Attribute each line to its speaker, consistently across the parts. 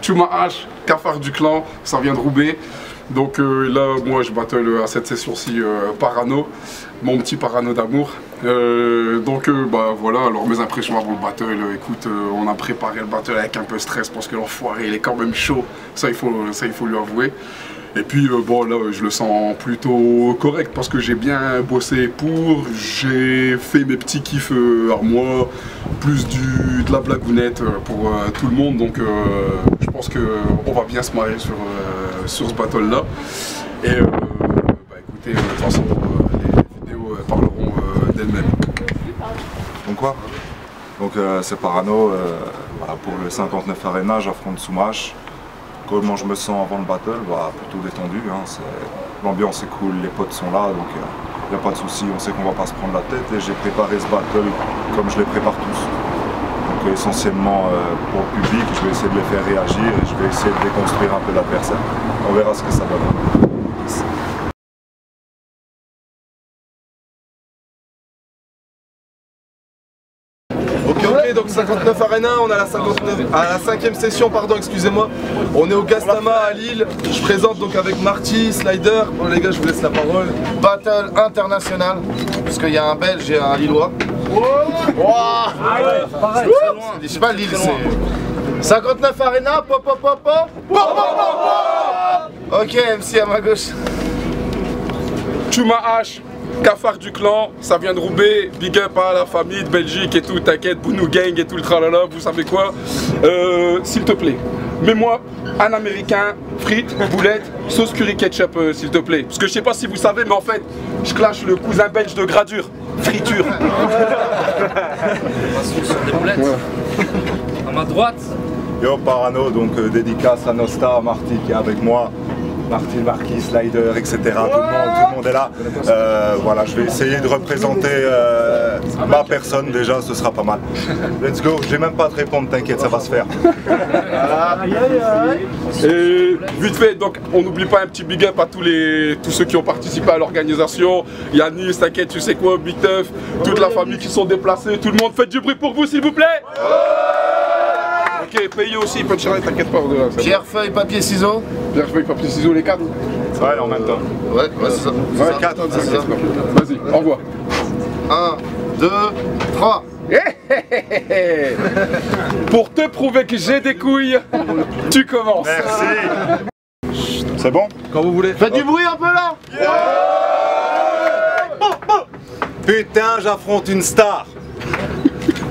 Speaker 1: Tuma H, cafard du clan, ça vient de Roubaix. Donc là, moi je battle à cette session-ci Parano, mon petit Parano d'amour. Bah voilà, alors mes impressions avant le battle, écoute, on a préparé le battle avec un peu de stress parce que l'enfoiré il est quand même chaud, ça il faut lui avouer. Et puis bon là je le sens plutôt correct parce que j'ai bien bossé pour, j'ai fait mes petits kiffs à moi, plus de la blagounette pour tout le monde, donc je pense qu'on va bien se marrer sur ce battle là. Et bah écoutez, de toute façon les vidéos parleront d'elles-mêmes.
Speaker 2: Donc quoi? Donc c'est Parano, voilà, pour le 59 Arena, j'affronte Soumash. Comment je me sens avant le battle? Bah, plutôt détendu, hein. L'ambiance est cool, les potes sont là, donc il n'y a pas de souci, on sait qu'on va pas se prendre la tête et j'ai préparé ce battle comme je les prépare tous. Donc essentiellement pour le public, je vais essayer de les faire réagir et je vais essayer de déconstruire un peu l'adversaire. On verra ce que ça donne.
Speaker 3: Ok, donc 59 Arena, on est à la 5e session, pardon, excusez-moi. On est au Gastama à Lille. Je présente donc avec Marty, Slider. Bon les gars, je vous laisse la parole.
Speaker 4: Battle international, parce qu'il y a un Belge et un Lillois.
Speaker 3: Ah ouais,
Speaker 4: pareil, c'est loin. Je sais pas Lille, c'est 59 Arena, pop pop pop pop pop pop pop. Ok, MC à ma gauche.
Speaker 1: Tuma H, cafard du clan, ça vient de Roubaix, big up à la famille de Belgique et tout, t'inquiète, Bounou Gang et tout le tralala, vous savez quoi. S'il te plaît, mets-moi un américain, frites, boulettes, sauce curry ketchup s'il te plaît. Parce que je sais pas si vous savez, mais en fait, je clash le cousin belge de gradure, friture.
Speaker 5: Sur des boulettes. À ma droite.
Speaker 2: Yo Parano, donc dédicace à Nosta, Marty qui est avec moi. Marty, Marquis, Slider, etc. Tout le monde est là. Voilà, je vais essayer de représenter ma personne déjà, ce sera pas mal. Let's go, j'ai même pas à te répondre, t'inquiète, ça va se faire.
Speaker 1: Et vite fait, donc on n'oublie pas un petit big up à tous ceux qui ont participé à l'organisation. Yanis, t'inquiète, tu sais quoi, Big Teuf, toute la famille qui sont déplacés, tout le monde, faites du bruit pour vous s'il vous plaît. Ok, payez aussi, punchline, t'inquiète pas.
Speaker 4: Pierre, feuille, papier, ciseaux.
Speaker 1: Pierre, feuille, papier, ciseaux, les 4.
Speaker 2: Ouais, en même temps.
Speaker 4: Ouais, c'est ça.
Speaker 1: Ouais, 4, c'est ça. Vas-y, au revoir.
Speaker 4: 1, 2, 3.
Speaker 1: Pour te prouver que j'ai des couilles, tu commences.
Speaker 2: Merci. C'est bon?
Speaker 3: Quand vous voulez.
Speaker 4: Faites du bruit un peu là.
Speaker 2: Putain, j'affronte une star.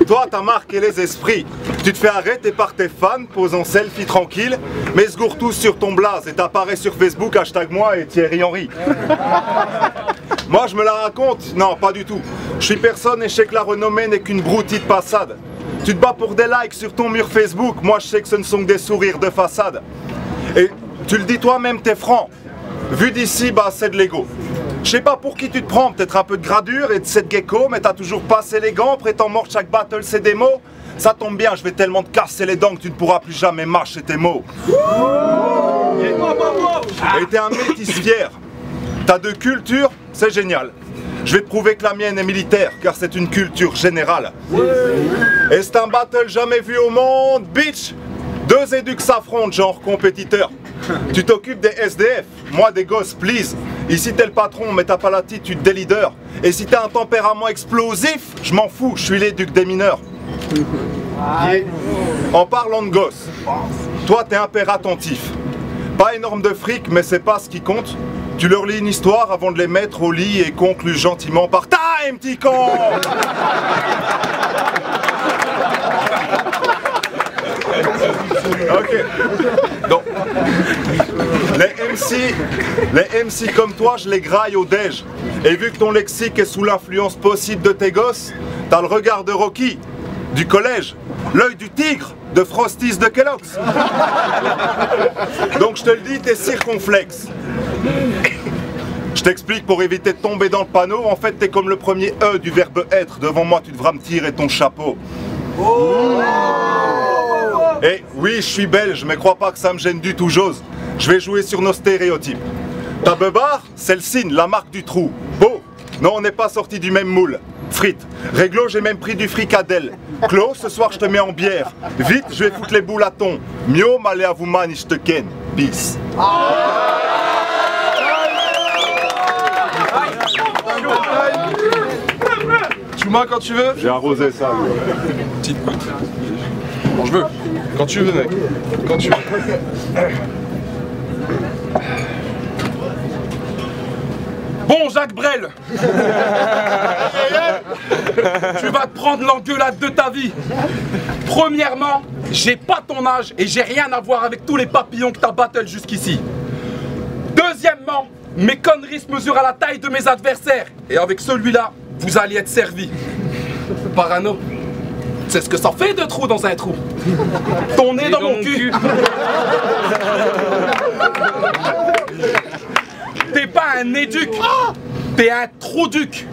Speaker 2: Toi, t'as marqué les esprits. Tu te fais arrêter par tes fans, posant selfie tranquille, mais se gourre tous sur ton blaze et t'apparais sur Facebook, hashtag moi et Thierry Henry. Moi, je me la raconte? Non, pas du tout. Je suis personne et je sais que la renommée n'est qu'une broutille de passade. Tu te bats pour des likes sur ton mur Facebook, moi je sais que ce ne sont que des sourires de façade. Et tu le dis toi-même, t'es franc. Vu d'ici, bah c'est de l'ego. Je sais pas pour qui tu te prends, peut-être un peu de gradure et de cette gecko, mais t'as toujours pas assez élégant, prétend mort chaque battle c'est des mots. Ça tombe bien, je vais tellement te casser les dents que tu ne pourras plus jamais mâcher tes mots. Et t'es un métis fier. T'as deux cultures, c'est génial. Je vais te prouver que la mienne est militaire, car c'est une culture générale. Et c'est un battle jamais vu au monde, bitch. Deux éducs s'affrontent, genre compétiteurs. Tu t'occupes des SDF, moi des gosses, please. Ici t'es le patron, mais t'as pas l'attitude des leaders. Et si t'as un tempérament explosif, je m'en fous, je suis l'éduc des mineurs. En parlant de gosses, toi t'es un père attentif. Pas énorme de fric, mais c'est pas ce qui compte. Tu leur lis une histoire avant de les mettre au lit et conclus gentiment par time, petit con. Ok. Donc, les MC comme toi, je les graille au déj. Et vu que ton lexique est sous l'influence possible de tes gosses, t'as le regard de Rocky, du collège, l'œil du tigre, de Frosties de Kellogg's. Donc je te le dis, t'es circonflexe. Je t'explique pour éviter de tomber dans le panneau, en fait t'es comme le premier E du verbe être. Devant moi tu devras me tirer ton chapeau. Et oui, je suis belge, mais crois pas que ça me gêne du tout, j'ose. Je vais jouer sur nos stéréotypes. Ta beubare, c'est le signe, la marque du trou. Beau. Non, on n'est pas sorti du même moule. frites. Réglo, j'ai même pris du fricadelle. Clos, ce soir je te mets en bière. Vite, je vais foutre les boules à thon. Mio, malé à vous man, je te ken. Peace.
Speaker 3: Chouma, quand tu veux.
Speaker 2: J'ai arrosé ça.
Speaker 1: Petite goutte. Bon, je veux.
Speaker 3: Quand tu veux, mec. Quand tu veux.
Speaker 1: Bon, Jacques Brel, tu vas te prendre l'engueulade de ta vie. Premièrement, j'ai pas ton âge et j'ai rien à voir avec tous les papillons que t'as battle jusqu'ici. Deuxièmement, mes conneries se mesurent à la taille de mes adversaires. Et avec celui-là, vous allez être servi. Parano, c'est ce que ça fait de trou dans un trou. Ton nez dans mon cul. T'es pas un éduc, t'es un trou-duc.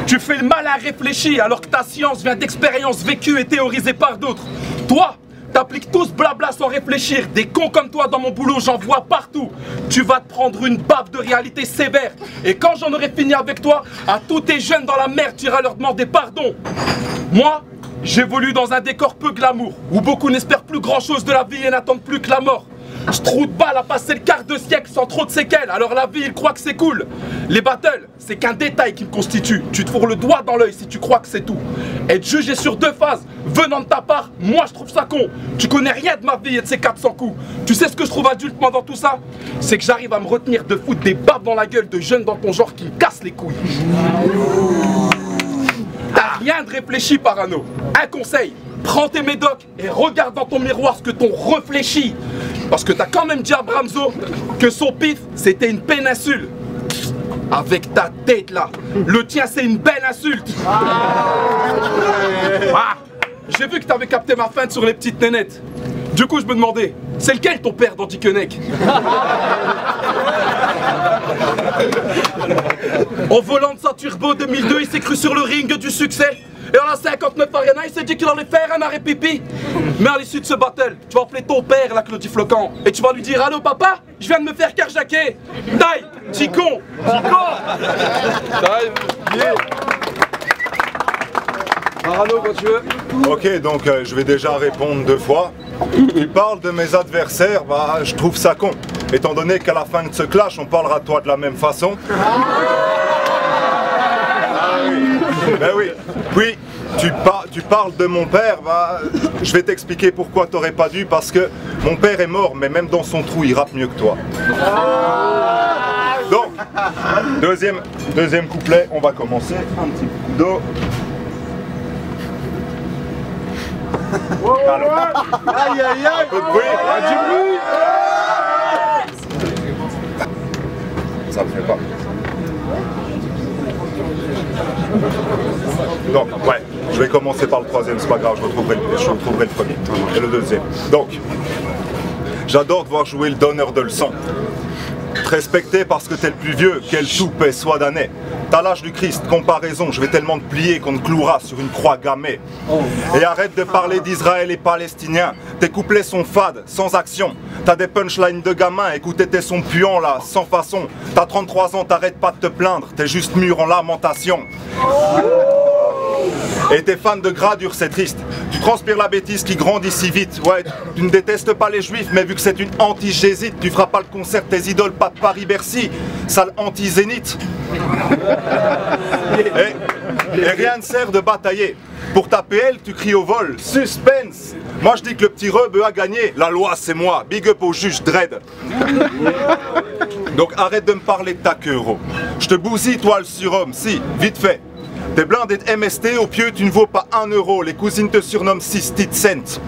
Speaker 1: Tu fais le mal à réfléchir alors que ta science vient d'expériences vécues et théorisées par d'autres. Toi, t'appliques tout ce blabla sans réfléchir. Des cons comme toi dans mon boulot, j'en vois partout. Tu vas te prendre une baffe de réalité sévère. Et quand j'en aurai fini avec toi, à tous tes jeunes dans la merde, tu iras leur demander pardon. Moi, j'évolue dans un décor peu glamour, où beaucoup n'espèrent plus grand chose de la vie et n'attendent plus que la mort. Ce trou de balle a passé le quart de siècle sans trop de séquelles, alors la vie il croit que c'est cool. Les battles, c'est qu'un détail qui me constitue. Tu te fourres le doigt dans l'œil si tu crois que c'est tout. Être jugé sur 2 phases, venant de ta part, moi je trouve ça con. Tu connais rien de ma vie et de ses 400 coups. Tu sais ce que je trouve adulte moi dans tout ça? C'est que j'arrive à me retenir de foutre des baves dans la gueule de jeunes dans ton genre qui me cassent les couilles. T'as rien de réfléchi, Parano. Un conseil, prends tes médocs et regarde dans ton miroir ce que t'on réfléchit. Parce que t'as quand même dit à Bramzo que son pif, c'était une péninsule. Avec ta tête là, le tien c'est une belle insulte. Ah, j'ai vu que t'avais capté ma feinte sur les petites nénettes. Du coup je me demandais, c'est lequel ton père dans Dickeneck? Au volant de sa turbo 2002, il s'est cru sur le ring du succès. Et en la 59 Arena, il s'est dit qu'il allait faire un arrêt pipi. Mais à l'issue de ce battle, tu vas appeler ton père, la Claudie Floquant, et tu vas lui dire: allô papa, je viens de me faire carjacker. Taille, petit con,
Speaker 3: Time. Yeah. Parano, quand tu veux.
Speaker 2: Ok, donc je vais déjà répondre 2 fois. Il parle de mes adversaires, bah je trouve ça con. Étant donné qu'à la fin de ce clash, on parlera de toi de la même façon. Ben oui. Puis, tu parles de mon père, bah, je vais t'expliquer pourquoi t'aurais pas dû, parce que mon père est mort, mais même dans son trou, il rappe mieux que toi. Donc, deuxième couplet, on va commencer. Un petit coup d'eau.
Speaker 4: Aïe aïe aïe.
Speaker 2: Un peu de bruit.
Speaker 4: Du bruit.
Speaker 2: Ça me fait pas. Donc, ouais, je vais commencer par le 3e, c'est pas grave, je retrouverai le premier et le 2e. Donc, j'adore te voir jouer le donneur de leçons. Te respecter parce que t'es le plus vieux, quel toupet soit d'année. T'as l'âge du Christ, comparaison, je vais tellement te plier qu'on te clouera sur une croix gammée. Et arrête de parler d'Israël et Palestiniens, tes couplets sont fades, sans action. T'as des punchlines de gamin, écoutez tes sons puants là, sans façon. T'as 33 ans, t'arrêtes pas de te plaindre, t'es juste mûr en lamentation. Et t'es fan de gradure, c'est triste. Tu transpires la bêtise qui grandit si vite. Ouais, tu ne détestes pas les juifs, mais vu que c'est une anti-jésite, tu feras pas le concert de tes idoles, pas de Paris-Bercy, sale anti-zénith. Et rien ne sert de batailler. Pour ta PL, tu cries au vol, suspense. Moi je dis que le petit rebeu a gagné, la loi c'est moi, big up au juge Dredd. Donc arrête de me parler de ta queue, Euro. Je te bousille toi le surhomme, si, vite fait. T'es blindé de MST, au pieu tu ne vaux pas 1 euro, les cousines te surnomment 6 cents.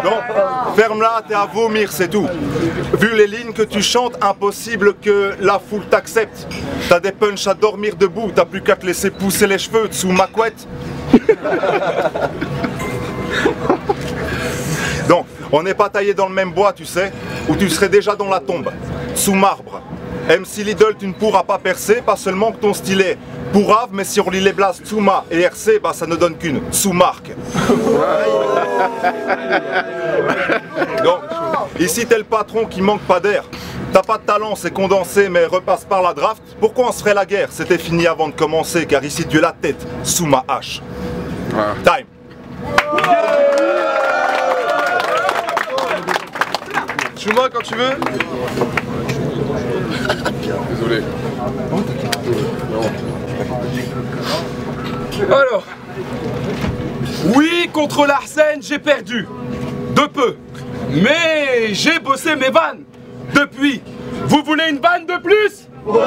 Speaker 2: Donc, ferme-la, t'es à vomir, c'est tout. Vu les lignes que tu chantes, impossible que la foule t'accepte. T'as des punchs à dormir debout, t'as plus qu'à te laisser pousser les cheveux dessous ma couette. Donc, on n'est pas taillé dans le même bois, tu sais, ou tu serais déjà dans la tombe, sous marbre. MC Lidl, tu ne pourras pas percer, pas seulement que ton stylet pourrave, mais si on lit les blasts Tsuma et RC, bah ça ne donne qu'une sous-marque. Donc, ici t'es le patron qui manque pas d'air. T'as pas de talent, c'est condensé, mais repasse par la draft. Pourquoi on se ferait la guerre? C'était fini avant de commencer, car ici tu es la tête sous ma hache. Time.
Speaker 3: Chouma, quand tu veux.
Speaker 1: Désolé.
Speaker 6: Alors, oui, contre l'Arsène, j'ai perdu. De peu. Mais j'ai bossé mes vannes. Depuis. Vous voulez une vanne de plus? Ouais.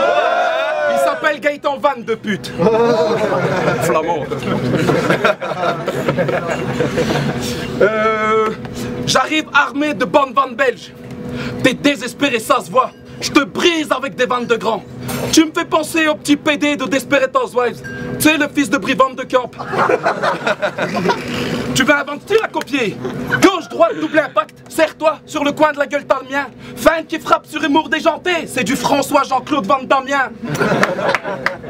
Speaker 6: Il s'appelle Gaëtan Vanne de pute. Flamand. J'arrive armé de bandes vannes belges. T'es désespéré, ça se voit. Je te brise avec des vannes de grands. Tu me fais penser au petit PD de Desperate Housewives. Tu sais, le fils de Brivante de Camp. Tu vas inventer à copier. Gauche, droite, double impact. Serre-toi, sur le coin de la gueule t'as le mien. Feinte qui frappe sur humour déjanté. C'est du François Jean-Claude Van Damien.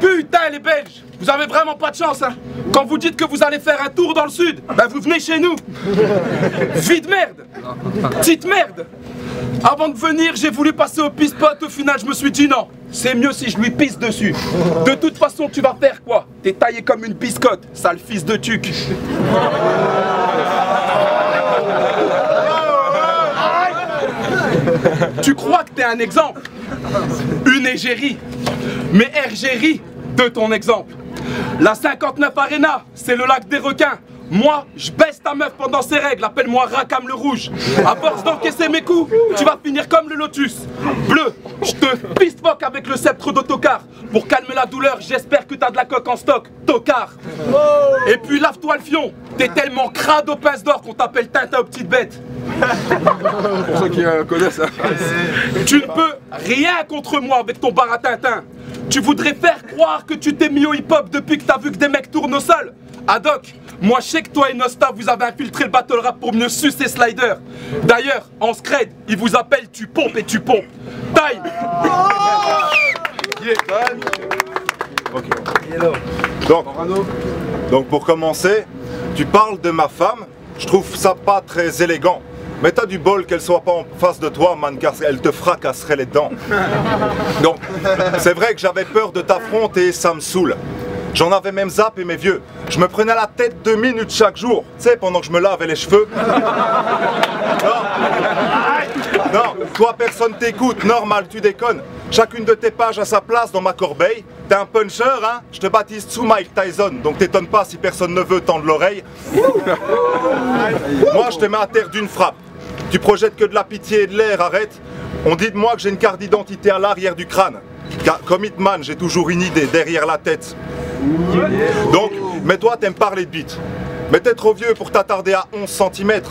Speaker 6: Putain, les Belges, vous avez vraiment pas de chance, hein. Quand vous dites que vous allez faire un tour dans le sud, ben vous venez chez nous. Vie de merde. Petite merde. Avant de venir, j'ai voulu passer au pisse-pot. Au final, je me suis dit non, c'est mieux si je lui pisse dessus. De toute façon, tu vas faire quoi? T'es taillé comme une biscotte, sale fils de tuc. Tu crois que t'es un exemple? Une égérie. Mais égérie de ton exemple. La 59 Arena, c'est le lac des requins. Moi, je baisse ta meuf pendant ses règles, appelle-moi Rakam le rouge. À force d'encaisser mes coups, tu vas finir comme le lotus. Bleu, je te pisse-poque avec le sceptre d'autocar. Pour calmer la douleur, j'espère que t'as de la coque en stock, tocard. Et puis lave-toi le fion, t'es tellement crade aux pinces d'or qu'on t'appelle Tintin aux petites bêtes.
Speaker 1: Pour ceux qui connaissent ça.
Speaker 6: Tu ne peux rien contre moi avec ton bar à Tintin. Tu voudrais faire croire que tu t'es mis au hip-hop depuis que t'as vu que des mecs tournent au sol. Adoc, moi je sais que toi et Nosta vous avez infiltré le battle rap pour mieux sucer Slider. D'ailleurs, en scred, il vous appelle tu pompes et tu pompes. Time.
Speaker 2: Donc pour commencer, tu parles de ma femme, je trouve ça pas très élégant. Mais t'as du bol qu'elle soit pas en face de toi, man, car elle te fracasserait les dents. Donc, c'est vrai que j'avais peur de t'affronter et ça me saoule. J'en avais même zappé mes vieux. Je me prenais la tête 2 minutes chaque jour, tu sais, pendant que je me lavais les cheveux. Non, toi personne t'écoute, normal, tu déconnes. Chacune de tes pages a sa place dans ma corbeille. T'es un puncher, hein? Je te baptise sous Mike Tyson, donc t'étonnes pas si personne ne veut tendre l'oreille. Moi, je te mets à terre d'une frappe. Tu projettes que de la pitié et de l'air, arrête. On dit de moi que j'ai une carte d'identité à l'arrière du crâne. Car comme Hitman, j'ai toujours une idée derrière la tête. Donc, mais toi, t'aimes parler de bite. Mais t'es trop vieux pour t'attarder à 11 cm.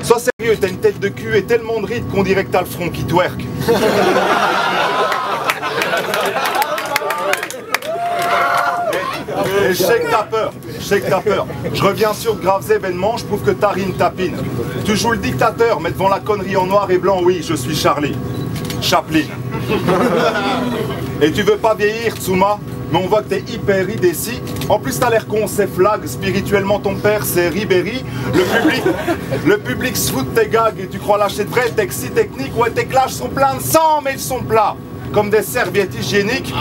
Speaker 2: Sois sérieux, t'as une tête de cul et tellement de rides qu'on dirait que t'as le front qui twerk. Et je sais que t'as peur, je reviens sur de graves événements, je prouve que ta rime tapine. Tu joues le dictateur, mais devant la connerie en noir et blanc, oui, je suis Charlie. Chaplin. Et tu veux pas vieillir, Tsuma, mais on voit que t'es hyper idécie. En plus t'as l'air con, c'est flag, spirituellement ton père c'est Ribéry. Le public se fout de tes gags et tu crois lâcher de vrai textes si techniques. Ouais, tes clashs sont pleins de sang, mais ils sont plats. Comme des serviettes hygiéniques.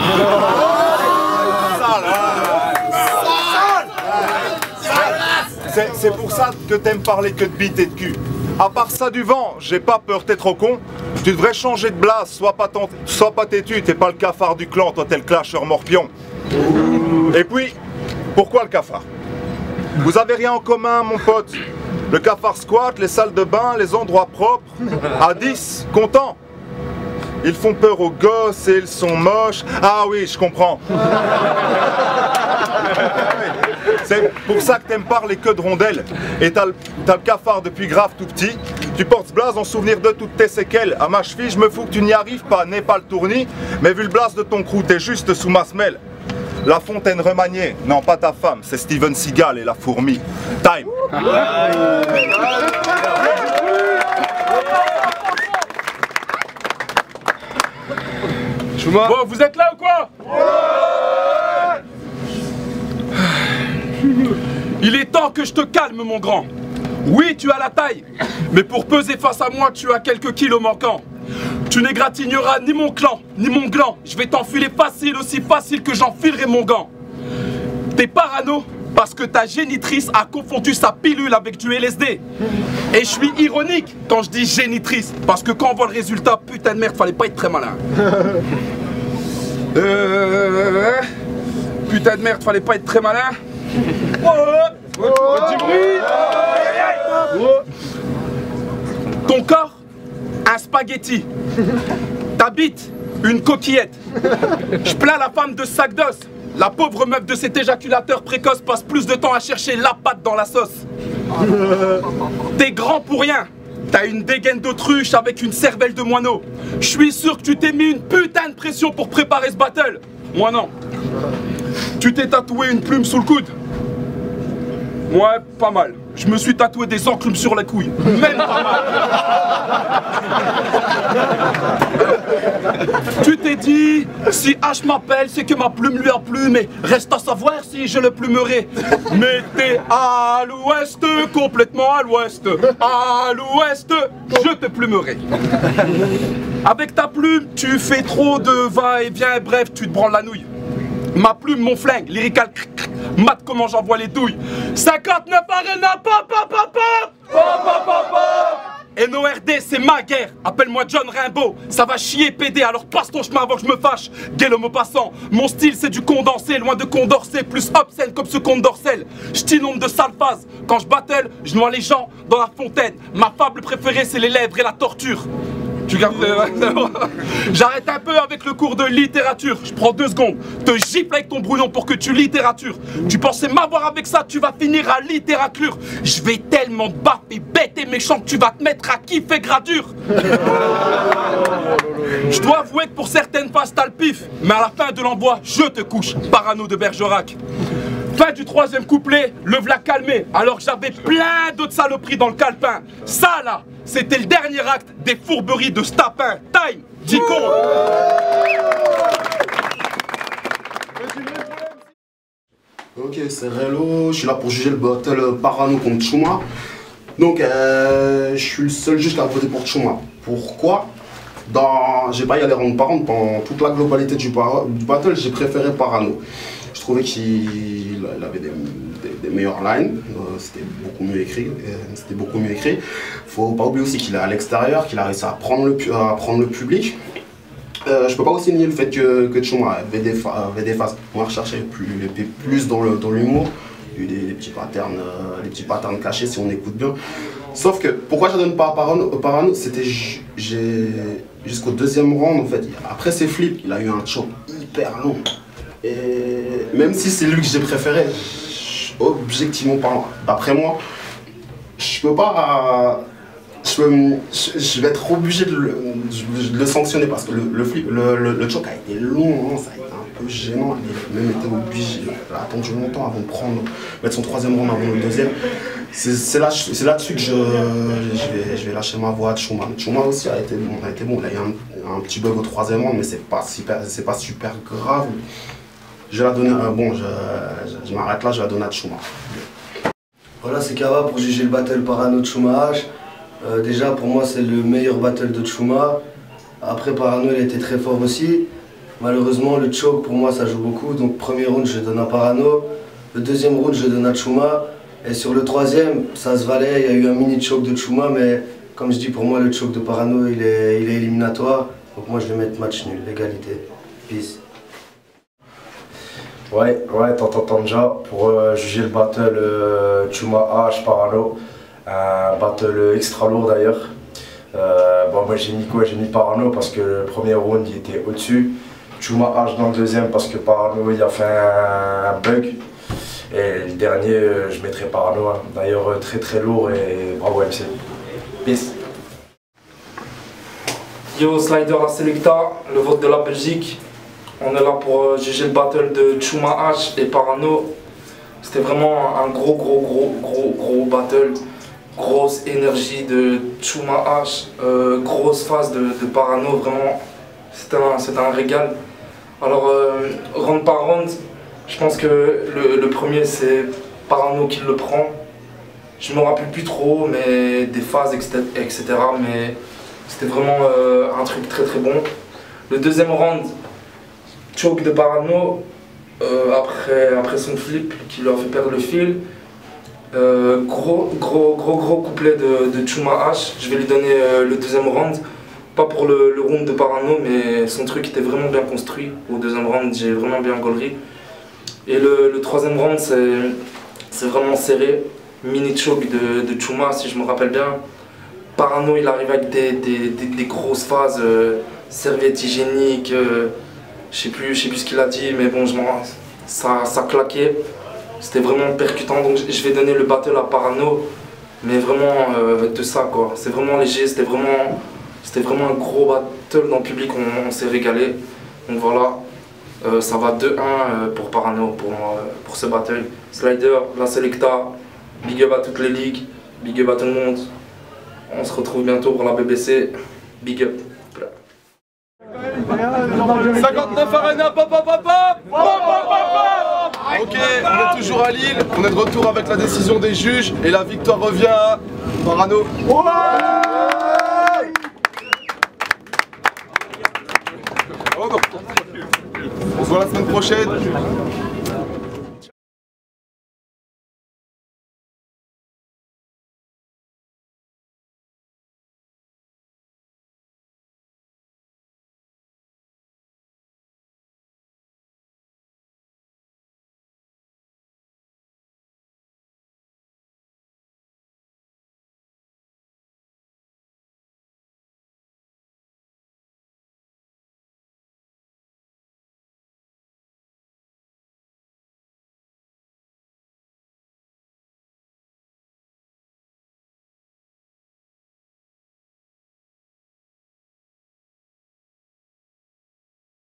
Speaker 2: C'est pour ça que t'aimes parler que de bite et de cul. À part ça du vent, j'ai pas peur, t'es trop con. Tu devrais changer de blase, sois pas têtu, t'es pas le cafard du clan, toi t'es le clasher morpion. Et puis, pourquoi le cafard? Vous avez rien en commun, mon pote. Le cafard squat, les salles de bain, les endroits propres. À 10, content. Ils font peur aux gosses et ils sont moches. Ah oui, je comprends. C'est pour ça que t'aimes parler que de rondelles. Et t'as le cafard depuis grave tout petit. Tu portes ce blaze en souvenir de toutes tes séquelles. À ma cheville, je me fous que tu n'y arrives pas, n'aie pas le tournis. Mais vu le blaze de ton crew, t'es juste sous ma semelle. La Fontaine remaniée, non pas ta femme, c'est Steven Seagal et la fourmi. Time.
Speaker 6: Bon, vous êtes là ou quoi? Il est temps que je te calme, mon grand. Oui, tu as la taille, mais pour peser face à moi, tu as quelques kilos manquants. Tu n'égratigneras ni mon clan, ni mon gland. Je vais t'enfiler facile, aussi facile que j'enfilerai mon gant. T'es parano parce que ta génitrice a confondu sa pilule avec du LSD. Et je suis ironique quand je dis génitrice, parce que quand on voit le résultat, putain de merde, fallait pas être très malin. Putain de merde, fallait pas être très malin. Ton corps, un spaghetti. Ta bite, une coquillette. Je plains la femme de sac d'os. La pauvre meuf de cet éjaculateur précoce passe plus de temps à chercher la patte dans la sauce. T'es grand pour rien. T'as une dégaine d'autruche avec une cervelle de moineau. Je suis sûr que tu t'es mis une putain de pression pour préparer ce battle. Moi non. Tu t'es tatoué une plume sous le coude. Ouais, pas mal. Je me suis tatoué des enclumes sur la couille. Même pas mal. Tu t'es dit, si H m'appelle, c'est que ma plume lui a plu, mais reste à savoir si je le plumerai. Mais t'es à l'ouest, complètement à l'ouest. À l'ouest, je te plumerai. Avec ta plume, tu fais trop de va-et-vient, bref, tu te branles la nouille. Ma plume, mon flingue, lyrical, mate comment j'envoie les douilles. 59 Arena, pop, pop, pop, pop, pop, pop, pop, pop. NORD, c'est ma guerre. Appelle-moi John Rimbaud. Ça va chier, PD, alors passe ton chemin avant que je me fâche. Gay l'homme passant. Mon style, c'est du condensé, loin de Condorcet, plus obscène comme ce conte d'Orcel. J'tinonde de sale phase. Quand je battle, je noie les gens dans la fontaine. Ma fable préférée, c'est les lèvres et la torture. Tu gardes. J'arrête un peu avec le cours de littérature. Je prends 2 secondes. Te gifle avec ton brouillon pour que tu littératures. Tu pensais m'avoir avec ça, tu vas finir à littérature. Je vais tellement te baffer bête et méchant que tu vas te mettre à kiffer gradure. Je dois avouer que pour certaines phases t'as le pif, mais à la fin de l'envoi, je te couche. Parano de Bergerac. Fin du 3e couplet, le v'là calmé, alors que j'avais plein d'autres saloperies dans le calepin. Ça là, c'était le dernier acte des fourberies de Stapin. Time, 10 secondes.
Speaker 7: Ok, c'est Relo, je suis là pour juger le battle Parano contre Chouma. Donc, je suis le seul juge qui a voté pour Chouma. Pourquoi? J'ai pas y aller round par round, pendant toute la globalité du battle, j'ai préféré Parano. Je trouvais qu'il avait des meilleures lines, c'était beaucoup mieux écrit. Faut pas oublier aussi qu'il est à l'extérieur, qu'il a réussi à prendre le public. Je peux pas aussi nier le fait que Chouma avait des phases moins recherchées, plus dans l'humour. Il y a eu des petits patterns cachés si on écoute bien. Sauf que pourquoi je ne donne pas à Parano, c'était jusqu'au 2e round en fait. Après ses flips, il a eu un choke hyper long. Et même si c'est lui que j'ai préféré, objectivement parlant, d'après moi, je peux pas. Je vais être obligé de le sanctionner parce que le choke a été long, hein, ça a été un peu gênant. Il a même été obligé, il a attendu longtemps avant de mettre son 3e round avant le 2e. C'est là-dessus que je vais lâcher ma voix à Chouma. Chouma aussi a été bon. Il a eu un petit bug au 3e round, mais c'est pas super grave. Je vais la donner, je m'arrête là, je vais la donner à Chouma.
Speaker 8: Voilà, c'est Kava pour juger le battle Parano de Chouma H. Déjà, pour moi, c'est le meilleur battle de Chouma. Après, Parano, il a été très fort aussi. Malheureusement, le choke, pour moi, ça joue beaucoup. Donc, premier round, je donne à Parano. Le 2e round, je donne à Chouma. Et sur le 3e, ça se valait. Il y a eu un mini choke de Chouma, mais comme je dis, pour moi, le choke de Parano, il est éliminatoire. Donc, moi, je vais mettre match nul, égalité. Peace.
Speaker 9: Ouais, t'entends déjà, pour juger le battle Chouma H Parano, un battle extra lourd d'ailleurs. Moi j'ai mis quoi? J'ai mis Parano parce que le premier round il était au-dessus. Chouma H dans le 2e parce que Parano il a fait un bug. Et le dernier, je mettrai Parano. Hein. D'ailleurs très lourd et bravo MC. Peace.
Speaker 5: Yo Slider à Selecta, le vote de la Belgique. On est là pour juger le battle de Chouma H et Parano. C'était vraiment un gros battle. Grosse énergie de Chouma H, grosse phase de Parano, vraiment. C'était un régal. Alors, round par round, je pense que le premier c'est Parano qui le prend. Je me rappelle plus trop, mais des phases, etc. Mais C'était vraiment un truc très très bon. Le deuxième round, choke de Parano, après son flip qui lui a fait perdre le fil. Gros couplet de Chuma H. Je vais lui donner le deuxième round. Pas pour le round de Parano, mais son truc était vraiment bien construit. Au deuxième round, j'ai vraiment bien gaulerie. Et le troisième round, c'est vraiment serré. Mini choke de Chuma, si je me rappelle bien. Parano, il arrive avec des grosses phases, serviettes hygiéniques, je sais plus ce qu'il a dit, mais bon, ça claquait. C'était vraiment percutant, donc je vais donner le battle à Parano, mais vraiment de ça quoi. C'est vraiment léger, c'était vraiment un gros battle dans le public, on s'est régalé. Donc voilà, ça va 2-1 pour Parano pour moi, pour ce battle. Slider, la Selecta, big up à toutes les ligues, big up à tout le monde. On se retrouve bientôt pour la BBC, big up.
Speaker 3: 59 Arena, pop. Ok, on est toujours à Lille, on est de retour avec la décision des juges et la victoire revient à Parano. On se voit la semaine prochaine.